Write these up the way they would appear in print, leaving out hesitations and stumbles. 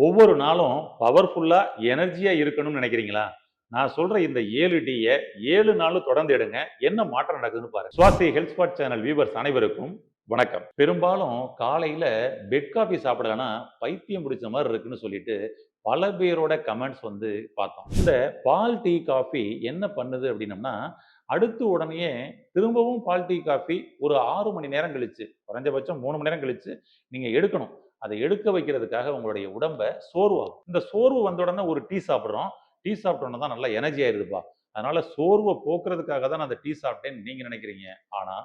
ஒவ்வொரு நாளும் பவர்ஃபுல்லா, எனர்ஜியா இருக்கணும்னு நினைக்கிறீங்களா? நான் சொல்ற இந்த 7 டீய 7 நாளும் தொடர்ந்து எடுங்க. என்ன மாற்றம் நடக்குதுன்னு பாருங்க. சுவாசி ஹெல்த் ஸ்பாட் சேனல் வியூவர்ஸ் அனைவருக்கும் வணக்கம். பெரும்பாலும் காலையில பெட் காஃபி சாப்பிடலன்னா பைத்தியம் பிடிச்ச மாரி இருக்குன்னு சொல்லிட்டு பல பேரோட கமெண்ட்ஸ் வந்து பார்த்தோம். இந்த பால், டீ, காஃபி என்ன பண்ணுது அப்படின்னம்னா, அடுத்து உடனேயே திரும்பவும் பால், டீ, காஃபி ஒரு 6 மணி நேரம் கழிச்சு, குறைஞ்சபட்சம் 3 மணி நேரம் கழிச்சு நீங்க எடுக்கணும். அத எடுக்க வைக்கிறதுக்காக உங்களுடைய உடம்ப சோர்வாக்கும். இந்த சோர்வு வந்த உடனே ஒரு டீ சாப்பிடுறோம். டீ சாப்பிட்ட உடனே தான் நல்லா எனர்ஜி ஆயிருதுப்பா. அதனால சோர்வ போக்குறதுக்காக தான் நான் அந்த டீ சாப்பிட்டேன்னு நீங்க நினைக்கிறீங்க. ஆனா,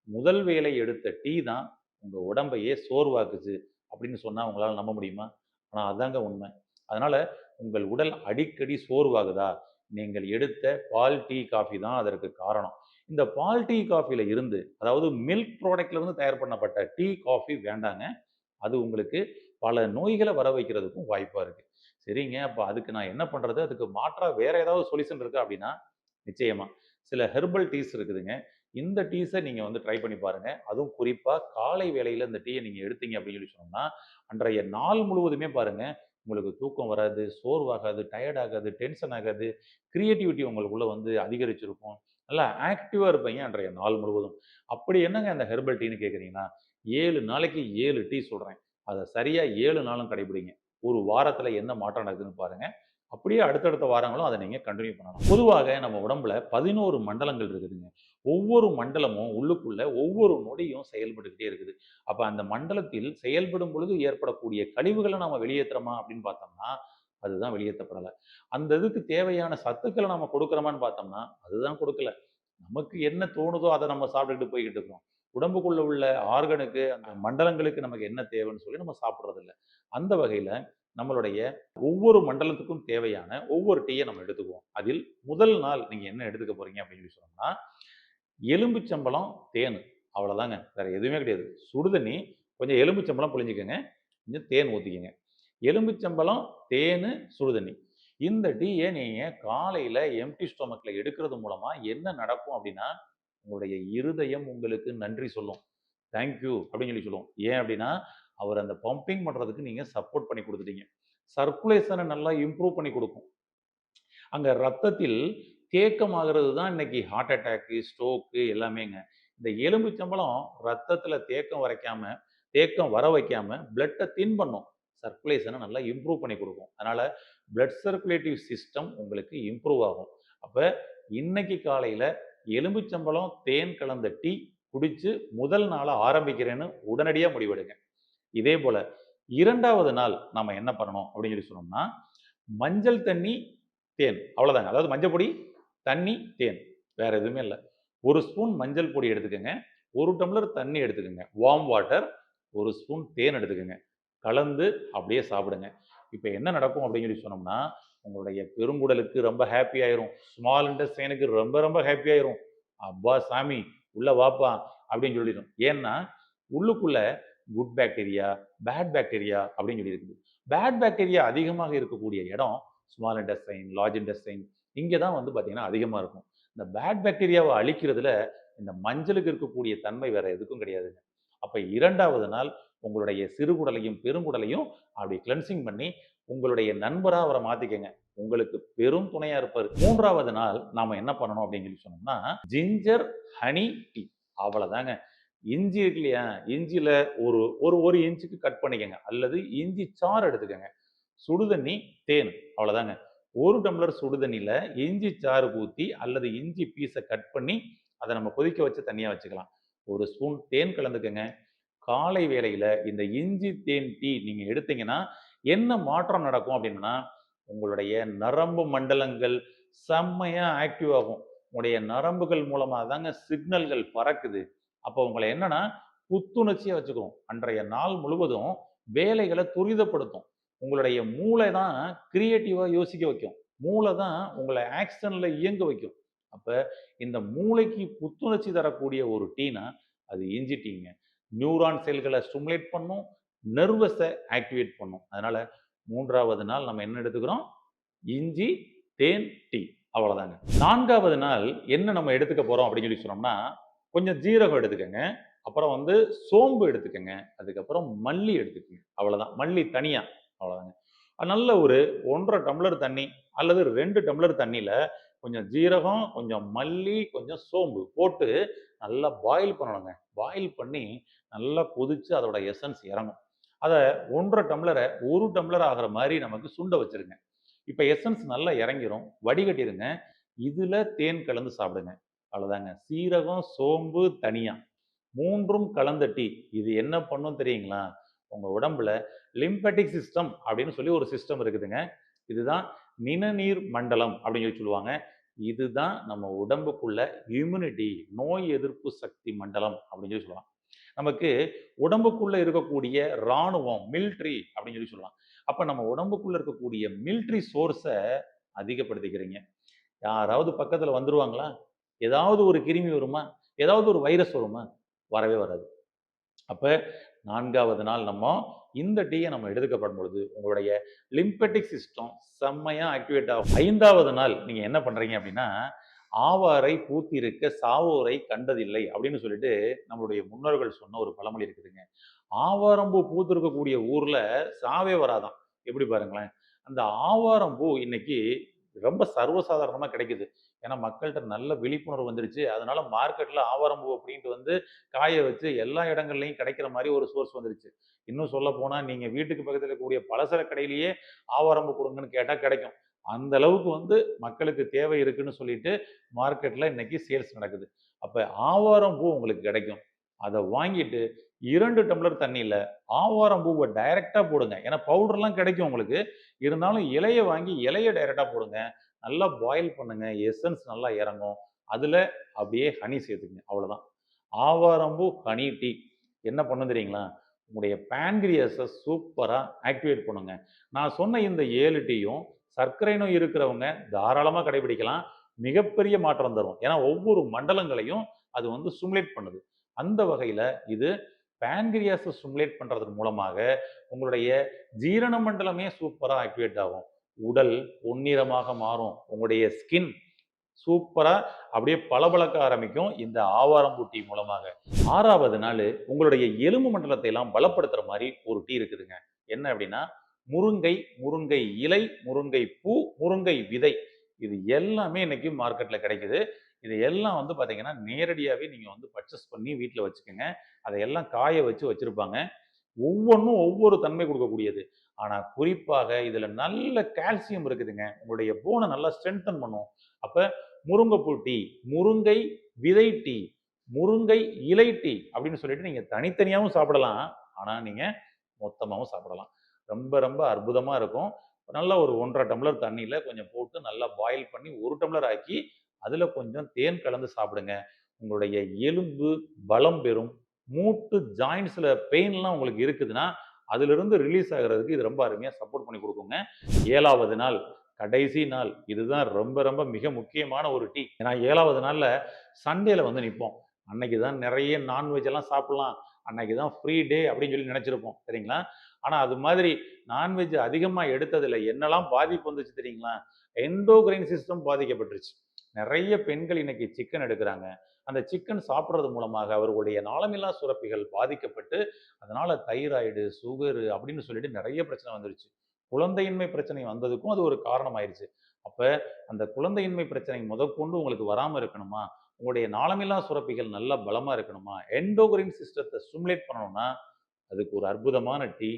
முதல் வேளை எடுத்த டீ தான் உங்க உடம்பையே சோர்வாக்குச்சு அப்படின்னு சொன்னா உங்களால நம்ப முடியுமா? ஆனா அதாங்க உண்மை. அதனால உங்கள் உடல் அடிக்கடி சோர்வாகுதா? நீங்கள் எடுத்த பால், டீ, காஃபி தான் அதற்கு காரணம். இந்த பால், டீ, காஃபில இருந்து அதாவது மில்க் ப்ராடக்ட்ல இருந்து தயார் பண்ணப்பட்ட டீ, காஃபி வேண்டாங்க. அது உங்களுக்கு பல நோய்கள வர வைக்கிறதுக்கும் வாய்ப்பா இருக்கு. சரிங்க, அப்ப அதுக்கு நான் என்ன பண்றது? அதுக்கு மாற்றா வேற ஏதாவது சொல்யூஷன் இருக்கா அப்படின்னா, நிச்சயமா. சில ஹெர்பல் டீஸ் இருக்குதுங்க. இந்த டீஸ நீங்க வந்து ட்ரை பண்ணி பாருங்க. அதுவும் குறிப்பா காலை வேளையில இந்த டீய நீங்க எடுத்தீங்க அப்படின்னு சொல்லி சொன்னோம்னா, அன்றைய நாள் முழுவதுமே பாருங்க, உங்களுக்கு தூக்கம் வராது, சோர்வாகாது, டயர்ட் ஆகாது, டென்ஷன் ஆகாது, கிரியேட்டிவிட்டி உங்களுக்குள்ள வந்து அதிகரிச்சிருக்கும். நல்லா ஆக்டிவா இருப்பீங்க அன்றைய நாள் முழுவதும். அப்படி என்னங்க அந்த ஹெர்பல் டீன்னு கேட்கிறீங்கன்னா, 7 நாளைக்கு 7 டீ சொல்றேன். அத சரியா 7 நாளும் கடைபிடிங்க. ஒரு வாரத்துல என்ன மாற்றம் நடக்குதுன்னு பாருங்க. அப்படியே அடுத்தடுத்த வாரங்களும் அத நீங்க கன்டின்யூ பண்ணலாம். பொதுவாக நம்ம உடம்புல 11 மண்டலங்கள் இருக்குதுங்க. ஒவ்வொரு மண்டலமும் உள்ளுக்குள்ள ஒவ்வொரு நொடியும் செயல்பட்டுக்கிட்டே இருக்குது. அப்ப அந்த மண்டலத்தில் செயல்படும் பொழுது ஏற்படக்கூடிய கழிவுகள நாம வெளியேத்துறோமா அப்படின்னு பார்த்தோம்னா, அதுதான் வெளியேத்தப்படல. அந்த இதுக்கு தேவையான சத்துக்கள நாம கொடுக்கிறோமான்னு பார்த்தோம்னா, அதுதான் கொடுக்கல. நமக்கு என்ன தோணுதோ அத நம்ம சாப்பிட்டுக்கிட்டு போய்க்கிட்டு இருக்கோம். உடம்புக்குள்ள உள்ள ஆர்கனுக்கு, அந்த மண்டலங்களுக்கு நமக்கு என்ன தேவைன்னு சொல்லி நம்ம சாப்பிடுறதில்ல. அந்த வகையில நம்மளுடைய ஒவ்வொரு மண்டலத்துக்கும் தேவையான ஒவ்வொரு டீய நம்ம எடுத்துக்குவோம். அதில் முதல் நாள் நீங்க என்ன எடுத்துக்க போறீங்க அப்படின்னு சொல்லி சொன்னோம்னா, எலும்புச்சம்பழம், தேனு அவ்வளோதாங்க. வேற எதுவுமே கிடையாது. சுடுதண்ணி, கொஞ்சம் எலும்புச்சம்பழம் புழிஞ்சுக்கங்க. கொஞ்சம் தேன் ஊத்திக்கங்க. எலும்புச்சம்பழம், தேனு, சுடுதண்ணி. இந்த டீய நீங்க காலையில எம்ப்டி ஸ்டொமக்ல எடுக்கிறது மூலமா என்ன நடக்கும் அப்படின்னா, உங்களுடைய இருதயம் உங்களுக்கு நன்றி சொல்லும். தேங்க் யூ அப்படின்னு சொல்லி சொல்லும். ஏன் அப்படின்னா, அவர் அந்த பம்பிங் பண்றதுக்கு நீங்க சப்போர்ட் பண்ணி குடுத்துட்டீங்க. சர்க்குலேஷன நல்லா இம்ப்ரூவ் பண்ணி குடுக்கும். அங்க ரத்தத்தில் தேக்கம் ஆகுறது தான் இன்னைக்கு ஹார்ட் அட்டாக்கு, ஸ்ட்ரோக்கு எல்லாமேங்க. இந்த எலும்புச்சம்பழம் ரத்தத்தில தேக்கம் வர வைக்காம பிளட்ட தின் பண்ணும். சர்க்குலேஷன நல்லா இம்ப்ரூவ் பண்ணி குடுக்கும். அதனால பிளட் சர்க்குலேட்டிவ் சிஸ்டம் உங்களுக்கு இம்ப்ரூவ் ஆகும். அப்ப இன்னைக்கு காலையில எலும்புச்சம்பழம், தேன் கலந்த டீ குடிச்சு முதல் நாள ஆரம்பிக்கிறேன்னு உடனடியா முடிவெடுங்க. இதே போல 2வது நாள் நாம என்ன பண்ணணும் அப்படின்னு சொல்லி சொன்னோம்னா, மஞ்சள் தண்ணி, தேன் அவ்வளோதாங்க. அதாவது மஞ்சள் பொடி, தண்ணி, தேன். வேற எதுவுமே இல்ல. 1 ஸ்பூன் மஞ்சள் பொடி எடுத்துக்கங்க. 1 டம்ளர் தண்ணி எடுத்துக்கங்க. வார்ம் வாட்டர், 1 ஸ்பூன் தேன் எடுத்துக்கங்க. கலந்து அப்படியே சாப்பிடுங்க. இப்ப என்ன நடக்கும் அப்படின்னு சொல்லி சொன்னோம்னா, உங்களுடைய பெருங்குடலுக்கு ரொம்ப ஹேப்பி ஆயிரும். ஸ்மால் இன்டெஸ்டைனுக்கு ரொம்ப ரொம்ப ஹேப்பி ஆயிரும். "அப்பா சாமி! உள்ள வாப்பா" அப்படின்னு சொல்லிரும். ஏன்னா, உள்ளுக்குள்ள குட் பாக்டீரியா, பேட் பாக்டீரியா அப்படின்னு சொல்லி இருக்குது. பேட் பாக்டீரியா அதிகமாக இருக்கக்கூடிய இடம் ஸ்மால் இன்டெஸ்டைன், லார்ஜ் இன்டெஸ்டைன் இங்க தான் வந்து பார்த்தீங்கன்னா அதிகமா இருக்கும். இந்த பேட் பாக்டீரியாவ அழிக்கிறதுல இந்த மஞ்சளுக்கு இருக்கக்கூடிய தன்மை வேற எதுக்கும் கிடையாதுங்க. அப்ப 2வது நாள் உங்களுடைய சிறுகுடலையும், பெருங்குடலையும் அப்படி கிளென்சிங் பண்ணி உங்களுடைய நண்பரா அவர மாத்திக்கங்க. உங்களுக்கு பெரும் துணையா இருப்பாரு. 3வது நாள் நாம என்ன பண்ணணும் அப்படின்னு சொல்லி சொன்னோம்னா, ஜிஞ்சர் ஹனி டீ அவ்வளதாங்க. இஞ்சி இருக்கு இல்லையா? இஞ்சில ஒரு ஒரு 1 இன்ச்சுக்கு கட் பண்ணிக்கங்க. அல்லது இஞ்சி சாறு எடுத்துக்கங்க. சுடுதண்ணி, தேன் அவ்வளோதாங்க. 1 டம்ளர் சுடுதண்ணில இஞ்சி சாறு ஊத்தி அல்லது இஞ்சி பீஸ கட் பண்ணி, அத நம்ம கொதிக்க வச்சு தனியா வச்சுக்கலாம். 1 ஸ்பூன் தேன் கலந்துக்கங்க. காலை வேளையில இந்த இஞ்சி, தேன் டீ நீங்க எடுத்தீங்கன்னா, என்ன மாற்றம் நடக்கும் அப்டின்னா, உங்களுடைய நரம்பு மண்டலங்கள் செம்மையா ஆக்டிவ் ஆகும். உங்களுடைய நரம்புகள் மூலமா தாங்க சிக்னல்கள் பறக்குது. அப்போ உங்கள என்னன்னா, புத்துணர்ச்சியா வச்சுக்கும். அன்றைய நாள் முழுவதும் வேலைகள துரிதப்படுத்தும். உங்களுடைய மூளை தான் கிரியேட்டிவா யோசிக்க வைக்கும். மூளை தான் உங்கள ஆக்ஷன்ல இயங்க வைக்கும். அப்ப இந்த மூளைக்கு புத்துணர்ச்சி தரக்கூடிய ஒரு டீனா, அது இஞ்சி டீங்க. நியூரான் செல்கள ஸ்டிமுலேட் பண்ணும். நர்வஸ ஆக்டிவேட் பண்ணும். அதனால 3வது நாள் நம்ம என்ன எடுத்துக்கிறோம்? இஞ்சி, தேன், டீ அவ்வளோதாங்க. 4வது நாள் என்ன நம்ம எடுத்துக்க போறோம் அப்படின்னு சொல்லி சொன்னோம்னா, கொஞ்சம் ஜீரகம் எடுத்துக்கங்க. அப்புறம் வந்து சோம்பு எடுத்துக்கங்க. அதுக்கப்புறம் மல்லி எடுத்துக்கங்க. அவ்வளோதான். மல்லி தனியா அவ்வளோதாங்க. நல்ல ஒரு 1 1/2 டம்ளர் தண்ணி அல்லது 2 டம்ளர் தண்ணியில கொஞ்சம் ஜீரகம், கொஞ்சம் மல்லி, கொஞ்சம் சோம்பு போட்டு நல்லா பாயில் பண்ணணுங்க. பாயில் பண்ணி நல்லா கொதிச்சு அதோட எசன்ஸ் இறங்கும். அத 1 1/2 டம்ளர 1 டம்ளர் ஆகுற மாரி நமக்கு சுண்ட வச்சுருங்க. இப்ப எசன்ஸ் நல்லா இறங்கிரும். வடிகட்டிருங்க. இதுல தேன் கலந்து சாப்பிடுங்க. அவ்வளோதாங்க. சீரகம், சோம்பு, தனியா 3ம் கலந்த டீ. இது என்ன பண்ணும் தெரியுங்களா? உங்க உடம்புல லிம்பெட்டிக் சிஸ்டம் அப்படின்னு சொல்லி ஒரு சிஸ்டம் இருக்குதுங்க. இதுதான் நிணநீர் மண்டலம் அப்படின்னு சொல்லி சொல்லுவாங்க. இதுதான் நம்ம உடம்புக்குள்ள இம்யூனிட்டி, நோய் எதிர்ப்பு சக்தி மண்டலம் அப்படின்னு சொல்லி சொல்லலாம். நமக்கு உடம்புக்குள்ள இருக்கக்கூடிய ராணுவம், மிலிட்ரி அப்படின்னு சொல்லி சொல்லலாம். அப்ப நம்ம உடம்புக்குள்ள இருக்கக்கூடிய மிலிட்ரி சோர்ஸ அதிகப்படுத்திக்கிறீங்க. யாராவது பக்கத்துல வந்துருவாங்களா? ஏதாவது ஒரு கிருமி வருமா? ஏதாவது ஒரு வைரஸ் வருமா? வரவே வராது. அப்ப 4வது நாள் இந்த டீய நம்ம எடுத்துக்கப்படும் பொழுது, உங்களுடைய லிம்பெட்டிக் சிஸ்டம் செம்மையா ஆக்டிவேட் ஆகும். 5வது நாள் நீங்க என்ன பண்றீங்க அப்படின்னா, "ஆவாரை பூத்திருக்க சாவோரை கண்டதில்லை" அப்படின்னு சொல்லிட்டு நம்மளுடைய முன்னோர்கள் சொன்ன ஒரு பழமொழி இருக்குதுங்க. ஆவாரம் பூ பூத்திருக்கக்கூடிய ஊர்ல சாவே வராதாம். எப்படி பாருங்களேன். அந்த ஆவாரம் பூ இன்னைக்கு ரொம்ப சர்வசாதாரணமா கிடைக்குது. ஏன்னா மக்கள்ட்ட நல்ல விழிப்புணர்வு வந்துருச்சு. அதனால மார்க்கெட்ல ஆவாரம் பூ அப்படின்ட்டு வந்து காய வச்சு எல்லா இடங்கள்லயும் கிடைக்கிற மாரி ஒரு சோர்ஸ் வந்துருச்சு. இன்னும் சொல்லப்போனா நீங்க வீட்டுக்கு பக்கத்துல இருக்கக்கூடிய பலசர கடையிலேயே ஆவாரம் பூ குடுங்கன்னு கேட்டா கிடைக்கும். அந்த அளவுக்கு வந்து மக்களுக்கு தேவை இருக்குன்னு சொல்லிட்டு மார்க்கெட்ல இன்னைக்கு சேல்ஸ் நடக்குது. அப்ப ஆவாரம் பூ உங்களுக்கு கிடைக்கும். அத வாங்கிட்டு 2 டம்ளர் தண்ணீல ஆவாரம் பூவ டைரக்ட்டா போடுங்க. ஏன்னா பவுடர்லாம் கிடைக்கும் உங்களுக்கு. இருந்தாலும் இலைய வாங்கி இலைய டைரக்ட்டா போடுங்க. நல்லா பாயில் பண்ணுங்க. எசன்ஸ் நல்லா இறங்கும். அதுல அப்படியே ஹனி சேர்த்துக்கங்க. அவ்வளோதான். ஆவாரம்பூ ஹனி டீ என்ன பண்ணும் தெரியுங்களா? உங்களுடைய பேன்கிரியஸ சூப்பரா ஆக்டிவேட் பண்ணுங்க. நான் சொன்ன இந்த 7 டீயும் சர்க்கரை நோய் இருக்கிறவங்க தாராளமா கடைபிடிக்கலாம். மிகப்பெரிய மாற்றம் தரும். ஏன்னா ஒவ்வொரு மண்டலங்களையும் அது வந்து ஸ்டிமுலேட் பண்ணுது. அந்த வகையில இது பேன்கிரியாஸ ஸ்டிமுலேட் பண்றதன் மூலமாக உங்களுடைய ஜீரண மண்டலமே சூப்பரா ஆக்டிவேட் ஆகும். உடல் பொன்னிறமாக மாறும். உங்களுடைய ஸ்கின் சூப்பரா அப்படியே பளபளக்க ஆரம்பிக்கும் இந்த ஆவாரம்பூ டீ மூலமாக. 6வது நாளு உங்களுடைய எலும்பு மண்டலத்தை எல்லாம் பலப்படுத்துற மாரி ஒரு டீ இருக்குதுங்க. என்ன அப்படின்னா, முருங்கை, முருங்கை இலை, முருங்கை பூ, முருங்கை விதை. இது எல்லாமே இன்னைக்கு மார்க்கெட்ல கிடைக்குது. இது எல்லாம் வந்து பார்த்தீங்கன்னா, நேரடியாவே நீங்க வந்து பர்ச்சேஸ் பண்ணி வீட்ல வச்சுக்கங்க. அதையெல்லாம் காய வச்சு வச்சிருப்பாங்க. ஒவ்வொன்னும் ஒவ்வொரு தன்மை கொடுக்கக்கூடியது. ஆனா குறிப்பாக இதுல நல்ல கால்சியம் இருக்குதுங்க. உங்களுடைய போன நல்லா ஸ்ட்ரென்தன் பண்ணும். அப்ப முருங்கைப்பூ டீ, முருங்கை விதை டீ, முருங்கை இலை டீ அப்படின்னு சொல்லிட்டு நீங்க தனித்தனியாவும் சாப்பிடலாம். ஆனா நீங்க மொத்தமாவும் சாப்பிடலாம். ரொம்ப ரொம்ப அற்புதமா இருக்கும். நல்லா ஒரு 1 1/2 டம்ளர் தண்ணீல கொஞ்சம் போட்டு நல்லா பாயில் பண்ணி 1 டம்ளர் ஆக்கி, அதுல கொஞ்சம் தேன் கலந்து சாப்பிடுங்க. உங்களுடைய எலும்பு பலம் பெறும். மூட்டு ஜாயிண்ட்ஸ்ல பெயின்லாம் உங்களுக்கு இருக்குதுன்னா, அதிலிருந்து ரிலீஸ் ஆகுறதுக்கு இது ரொம்ப அருமையா சப்போர்ட் பண்ணி குடுக்குங்க. 7வது நாள், கடைசி நாள். இதுதான் ரொம்ப ரொம்ப மிக முக்கியமான ஒரு டீ. ஏன்னா 7வது நாள்ல சண்டேல வந்து நிப்போம். அன்னைக்கு தான் நெறைய நான்வெஜ் எல்லாம் சாப்பிடலாம். அன்னைக்கு தான் ஃப்ரீ டே அப்படின்னு சொல்லி நெனைச்சிருப்போம். சரிங்களா? ஆனா அது மாதிரி நான்வெஜ் அதிகமா எடுத்ததுல என்னலாம் பாதிப்பு வந்துச்சு தெரியுங்களா? எண்டோகிரைன் சிஸ்டம் பாதிக்கப்பட்டுருச்சு. நெறைய பெண்கள் இன்னைக்கு சிக்கன் எடுக்குறாங்க. அந்த சிக்கன் சாப்பிடுறது மூலமாக அவர்களுடைய நாளமில்லா சுரப்பிகள் பாதிக்கப்பட்டு, அதனால தைராய்டு, சுகரு அப்படின்னு சொல்லிட்டு நெறைய பிரச்சனை வந்துருச்சு. குழந்தையின்மை பிரச்சனை வந்ததுக்கும் அது ஒரு காரணம் ஆயிருச்சு. அப்ப அந்த குழந்தையின்மை பிரச்சனை முதற்கொண்டு உங்களுக்கு வராம இருக்கணுமா? உங்களுடைய நாளமில்லா சுரப்பிகள் நல்லா பலமா இருக்கணுமா? எண்டோகிரைன் சிஸ்டத்த ஸ்டிமுலேட் பண்ணணும்னா, அதுக்கு ஒரு அற்புதமான டீ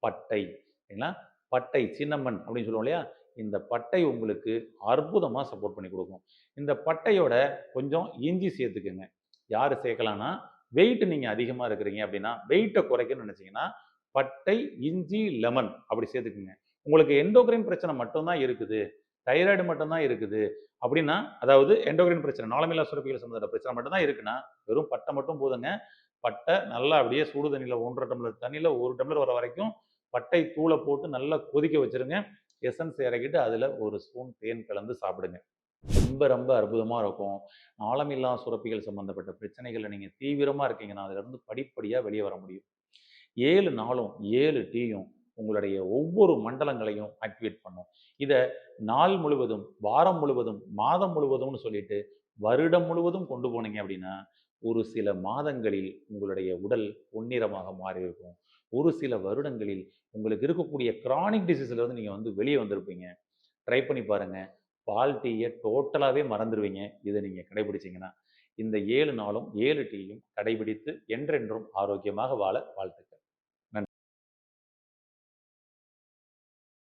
பட்டை. சரிங்களா? பட்டை, சின்னமன் அப்படின்னு சொல்லுவோம் இல்லையா? இந்த பட்டை உங்களுக்கு அற்புதமா சப்போர்ட் பண்ணி குடுக்கும். இந்த பட்டையோட கொஞ்சம் இஞ்சி சேர்த்துக்கங்க. யாரு சேர்க்கலான்னா, வெயிட் நீங்க அதிகமா இருக்கிறீங்க அப்படின்னா, வெயிட்ட குறைக்கணும்னு நினைச்சீங்கன்னா, பட்டை, இஞ்சி, லெமன் அப்படி சேர்த்துக்கங்க. உங்களுக்கு எண்டோகிரைன் பிரச்சனை மட்டும் தான் இருக்குது. தைராய்டு மட்டும் தான் இருக்குது. அப்படின்னா, அதாவது எண்டோகிரைன் பிரச்சனை, நாளமில்லா சுரப்பிகள் சம்மந்தப்பட்ட பிரச்சனை மட்டும் தான் இருக்குன்னா, வெறும் பட்டை மட்டும் போதுங்க. பட்டை நல்லா அப்படியே சுடு தண்ணீல 1 1/2 டம்ளர் தண்ணீல 1 டம்ளர் வர வரைக்கும் பட்டை தூள போட்டு நல்லா கொதிக்க வச்சுருங்க. எசன்ஸ் இறக்கிட்டு அதில 1 ஸ்பூன் தேன் கலந்து சாப்பிடுங்க. ரொம்ப ரொம்ப அற்புதமா இருக்கும். நாளமில்லா சுரப்பிகள் சம்மந்தப்பட்ட பிரச்சனைகள்ல நீங்க தீவிரமா இருக்கீங்கன்னா, அதிலிருந்து படிப்படியா வெளிய வர முடியும். 7 நாளும் 7 டீயும் உங்களுடைய ஒவ்வொரு மண்டலங்களையும் ஆக்டிவேட் பண்ணும். இத நாள் முழுவதும், வாரம் முழுவதும், மாதம் முழுவதும்னு சொல்லிட்டு வருடம் முழுவதும் கொண்டு போனீங்க அப்படின்னா, ஒரு சில மாதங்களில் உங்களுடைய உடல் பொன்னிறமாக மாறியிருக்கும். ஒரு சில வருடங்களில் உங்களுக்கு இருக்கக்கூடிய கிரானிக் டிசீஸ்ல இருந்து நீங்க வெளிய வந்திருப்பீங்க. ட்ரை பண்ணி பாருங்க. பால் டீய டோட்டலாவே மறந்துருவீங்க. இத நீங்க கடைபிடிச்சீங்கன்னா. இந்த 7 நாளும் 7 டீயும் கடைபிடித்து என்றென்றும் ஆரோக்கியமாக வாழ வாழ்த்துக்கள்.